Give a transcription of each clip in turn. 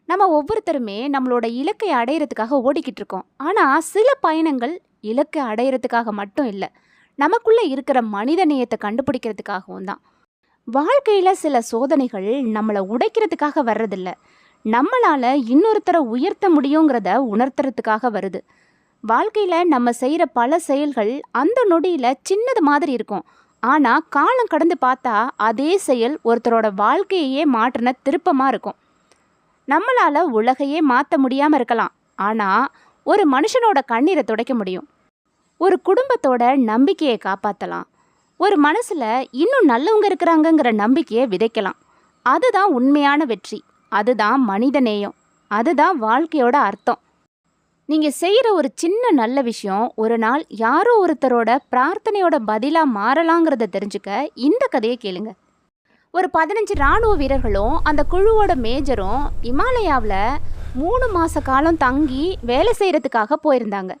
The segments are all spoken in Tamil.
நம்ம ஒவ்வொருத்தருமே நம்மளோட இலக்கை அடையிறதுக்காக ஓடிக்கிட்டு இருக்கோம். ஆனா சில பயணங்கள் இலக்கை அடையிறதுக்காக மட்டும் இல்ல. நமக்குள்ள இருக்கிற மனித நேயத்தை கண்டுபிடிக்கிறதுக்காகவும் தான். வாழ்க்கையில சில சோதனைகள் நம்மள உடைக்கிறதுக்காக வர்றதில்ல. நம்மளால இன்னொருத்தரை உயர்த்த முடியுங்கிறத உணர்த்துறதுக்காக வருது. வாழ்க்கையில நம்ம செய்யற பல செயல்கள் அந்த நொடியில சின்னது மாதிரி இருக்கும். ஆனா காலம் கடந்து பார்த்தா அதே செயல் ஒருத்தரோட வாழ்க்கையே மாற்றின திருப்பமா இருக்கும். நம்மளால உலகையே மாத்த முடியாம இருக்கலாம். ஆனா ஒரு மனுஷனோட கண்ணீரை துடைக்க முடியும். ஒரு குடும்பத்தோட நம்பிக்கையை காப்பாத்தலாம். ஒரு மனசுல இன்னும் நல்லவங்க இருக்கிறாங்கங்கிற நம்பிக்கையை விதைக்கலாம். அதுதான் உண்மையான வெற்றி. அதுதான் மனித நேயம். அதுதான் வாழ்க்கையோட அர்த்தம். நீங்க செய்யற ஒரு சின்ன நல்ல விஷயம் ஒரு நாள் யாரோ ஒருத்தரோட பிரார்த்தனையோட பதிலா மாறலாங்கிறத தெரிஞ்சுக்க இந்த கதையை கேளுங்க. ஒரு 15 ராணுவ வீரர்களும் அந்த குழுவோட மேஜரும் இமாலயாவில் 3 மாச காலம் தங்கி வேலை செய்யறதுக்காக போயிருந்தாங்க.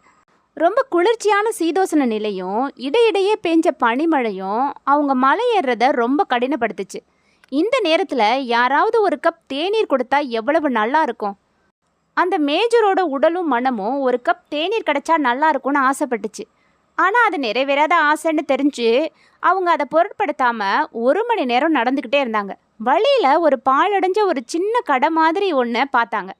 ரொம்ப குளிர்ச்சியான சீதோசன நிலையும் இடையிடையே பெஞ்ச பனிமழையும் அவங்க மலை ஏறுறத ரொம்ப கடினப்படுத்துச்சு. இந்த நேரத்தில் யாராவது ஒரு கப் தேநீர் கொடுத்தா எவ்வளவு நல்லா இருக்கும். அந்த மேஜரோட உடலும் மனமும் ஒரு கப் தேநீர் கிடைச்சா நல்லா இருக்கும்னு ஆசைப்பட்டுச்சு. ஆனால் அது நிறைவேறாத ஆசைன்னு தெரிஞ்சு அவங்க அதை பொருட்படுத்தாம 1 மணி நேரம் நடந்துக்கிட்டே இருந்தாங்க. வழியில் ஒரு பாழடைஞ்ச ஒரு சின்ன கடை மாதிரி ஒன்று பார்த்தாங்க.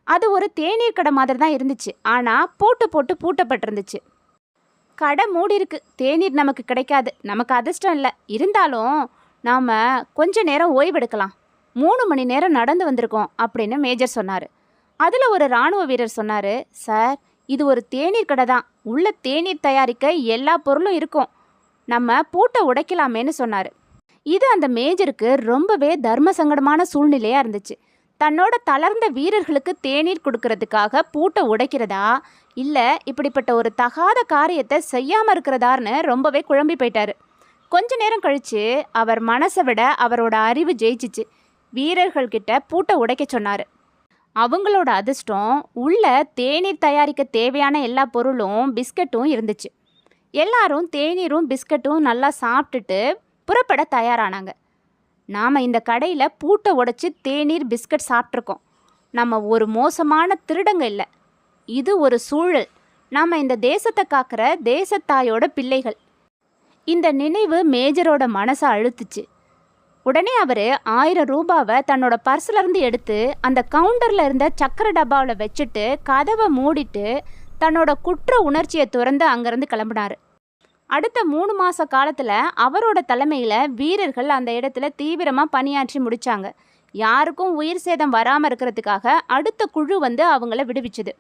அது ஒரு தேநீர் கடை மாதிரி தான் இருந்துச்சு. ஆனால் போட்டு பூட்டப்பட்டிருந்துச்சு. கடை மூடி இருக்கு. தேநீர் நமக்கு கிடைக்காது. நமக்கு அதிர்ஷ்டம் இல்லை. இருந்தாலும் நாம் கொஞ்ச நேரம் ஓய்வெடுக்கலாம். 3 மணி நேரம் நடந்து வந்திருக்கோம் அப்படின்னு மேஜர் சொன்னார். அதில் ஒரு இராணுவ வீரர் சொன்னார், சார், இது ஒரு தேநீர் கடை தான். உள்ள தேநீர் தயாரிக்க எல்லா பொருளும் இருக்கும். நம்ம பூட்டை உடைக்கலாமேன்னு சொன்னார். இது அந்த மேஜருக்கு ரொம்பவே தர்ம சங்கடமான சூழ்நிலையாக இருந்துச்சு. தன்னோட தளர்ந்த வீரர்களுக்கு தேநீர் கொடுக்கறதுக்காக பூட்டை உடைக்கிறதா இல்லை இப்படிப்பட்ட ஒரு தகாத காரியத்தை செய்யாமல் இருக்கிறதான்னு ரொம்பவே குழம்பி போயிட்டாரு. கொஞ்ச நேரம் கழித்து அவர் மனசை விட அவரோட அறிவு ஜெயிச்சிச்சு. வீரர்கள்கிட்ட பூட்டை உடைக்க சொன்னார். அவங்களோட அதிர்ஷ்டம் உள்ள தேநீர் தயாரிக்க தேவையான எல்லா பொருளும் பிஸ்கட்டும் இருந்துச்சு. எல்லாரும் தேநீரும் பிஸ்கட்டும் நல்லா சாப்பிட்டுட்டு புறப்பட தயாரானாங்க. நாம் இந்த கடையில் பூட்டை உடைச்சி தேநீர் பிஸ்கட் சாப்பிட்ருக்கோம். நம்ம ஒரு மோசமான திருடங்க இல்லை. இது ஒரு சூழல். நாம் இந்த தேசத்தை காக்கிற தேசத்தாயோட பிள்ளைகள். இந்த நினைவு மேஜரோட மனசை அழுத்துச்சு. உடனே அவர் 1000 ரூபாவை தன்னோட பர்ஸ்லேருந்து எடுத்து அந்த கவுண்டரில் இருந்த சக்கரை டப்பாவில் வச்சுட்டு கதவை மூடிட்டு தன்னோட குற்ற உணர்ச்சியை துறந்து அங்கேருந்து கிளம்பினார். அடுத்த 3 மாத காலத்தில் அவரோட தலைமையில் வீரர்கள் அந்த இடத்துல தீவிரமாக பணியாற்றி முடித்தாங்க. யாருக்கும் உயிர் சேதம் வராமல் இருக்கிறதுக்காக அடுத்த குழு வந்து அவங்கள விடுவிச்சுது.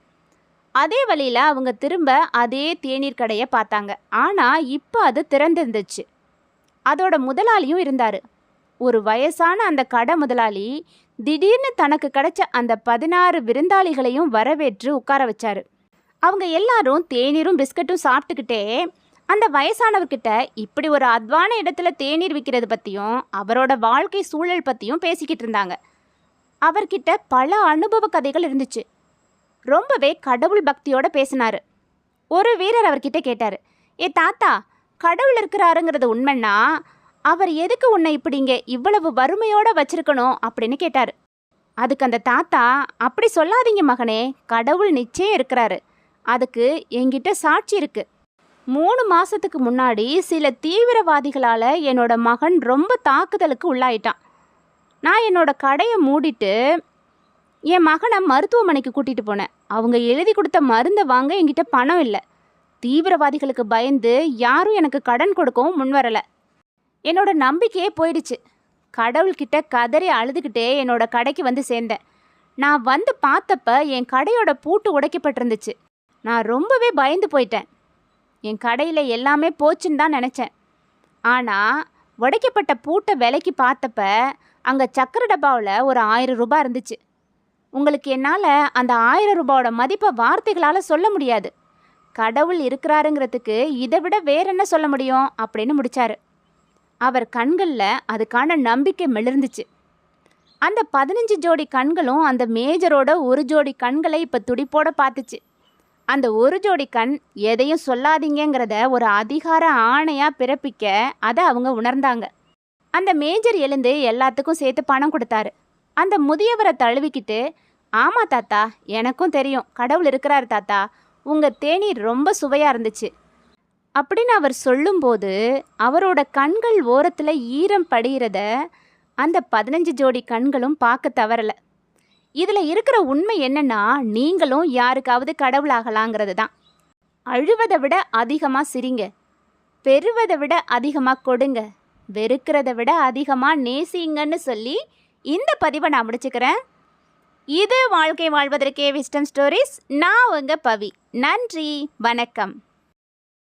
அதே வழியில் அவங்க திரும்ப அதே தேநீர் கடையை பார்த்தாங்க. ஆனால் இப்போ அது திறந்திருந்துச்சு. அதோட முதலாளியும் இருந்தார். ஒரு வயசான அந்த கடை முதலாளி திடீர்னு தனக்கு கிடைச்ச அந்த 16 விருந்தாளிகளையும் வரவேற்று உட்கார வச்சாரு. அவங்க எல்லாரும் தேநீரும் பிஸ்கட்டும் சாப்பிட்டுக்கிட்டே அந்த வயசானவர்கிட்ட இப்படி ஒரு அத்வான இடத்துல தேநீர் விற்கிறது பற்றியும் அவரோட வாழ்க்கை சூழல் பற்றியும் பேசிக்கிட்டு இருந்தாங்க. அவர்கிட்ட பல அனுபவ கதைகள் இருந்துச்சு. ரொம்பவே கடவுள் பக்தியோட பேசினார். ஒரு வீரர் அவர்கிட்ட கேட்டார், ஏ தாத்தா, கடவுள் இருக்கிறாருங்கிறது உண்மைன்னா அவர் எதுக்கு உன்னை இப்படிங்க இவ்வளவு வறுமையோட வச்சிருக்கணும் அப்படின்னு கேட்டார். அதுக்கு அந்த தாத்தா, அப்படி சொல்லாதீங்க மகனே, கடவுள் நிச்சயம் இருக்கிறாரு. அதுக்கு என்கிட்ட சாட்சி இருக்கு. 3 மாசத்துக்கு முன்னாடி சில தீவிரவாதிகளால் என்னோட மகன் ரொம்ப தாக்குதலுக்கு உள்ளாயிட்டான். நான் என்னோட கடையை மூடிட்டு என் மகனை மருத்துவமனைக்கு கூட்டிகிட்டு போனேன். அவங்க எழுதி கொடுத்த மருந்தை வாங்க என்கிட்ட பணம் இல்லை. தீவிரவாதிகளுக்கு பயந்து யாரும் எனக்கு கடன் கொடுக்கவும் முன்வரலை. என்னோட நம்பிக்கையே போயிடுச்சு. கடவுள்கிட்ட கதறி அழுதுகிட்டே என்னோட கடைக்கு வந்து சேர்ந்தேன். நான் வந்து பார்த்தப்ப என் கடையோட பூட்டு உடைக்கப்பட்டிருந்துச்சு. நான் ரொம்பவே பயந்து போயிட்டேன். என் கடையில் எல்லாமே போச்சுன்னு தான் நினச்சேன். ஆனால் உடைக்கப்பட்ட பூட்டை விலைக்கு பார்த்தப்ப அங்கே சக்கரை டப்பாவில் ஒரு 1000 ரூபாய் இருந்துச்சு. உங்களுக்கு என்னால் அந்த 1000 ரூபாயோட மதிப்பை வார்த்தைகளால் சொல்ல முடியாது. கடவுள் இருக்கிறாருங்கிறதுக்கு இதை விட வேற என்ன சொல்ல முடியும் அப்படின்னு முடித்தார். அவர் கண்களில் அதுக்கான நம்பிக்கை மிளர்ந்துச்சு. அந்த 15 ஜோடி கண்களும் அந்த மேஜரோட ஒரு ஜோடி கண்களை இப்போ துடிப்போட பார்த்துச்சு. அந்த ஒரு ஜோடி கண் எதையும் சொல்லாதீங்கிறத ஒரு அதிகார ஆணையாக பிறப்பிக்க அதை அவங்க உணர்ந்தாங்க. அந்த மேஜர் எழுந்து எல்லாத்துக்கும் சேர்த்து பணம் கொடுத்தாரு. அந்த முதியவரை தழுவிக்கிட்டு, ஆமா தாத்தா, எனக்கும் தெரியும் கடவுள் இருக்கிறாரு தாத்தா, உங்க தேநீர் ரொம்ப சுவையா இருந்துச்சு அப்படின்னு அவர் சொல்லும்போது அவரோட கண்கள் ஓரத்தில் ஈரம் படிகிறத அந்த 15 ஜோடி கண்களும் பார்க்க தவறல. இதில் இருக்கிற உண்மை என்னன்னா, நீங்களும் யாருக்காவது கடவுளாகலாங்கிறது தான். அழுவதை விட அதிகமாக சிரிங்க, பெறுவதை விட அதிகமாக கொடுங்க, வெறுக்கிறத விட அதிகமாக நேசிங்கன்னு சொல்லி இந்த பதிவை நான் முடிச்சுக்கிறேன். இது வாழ்க்கை வாழ்வதற்கே விஸ்டம் ஸ்டோரிஸ். நான் உங்க பவி. நன்றி, வணக்கம்.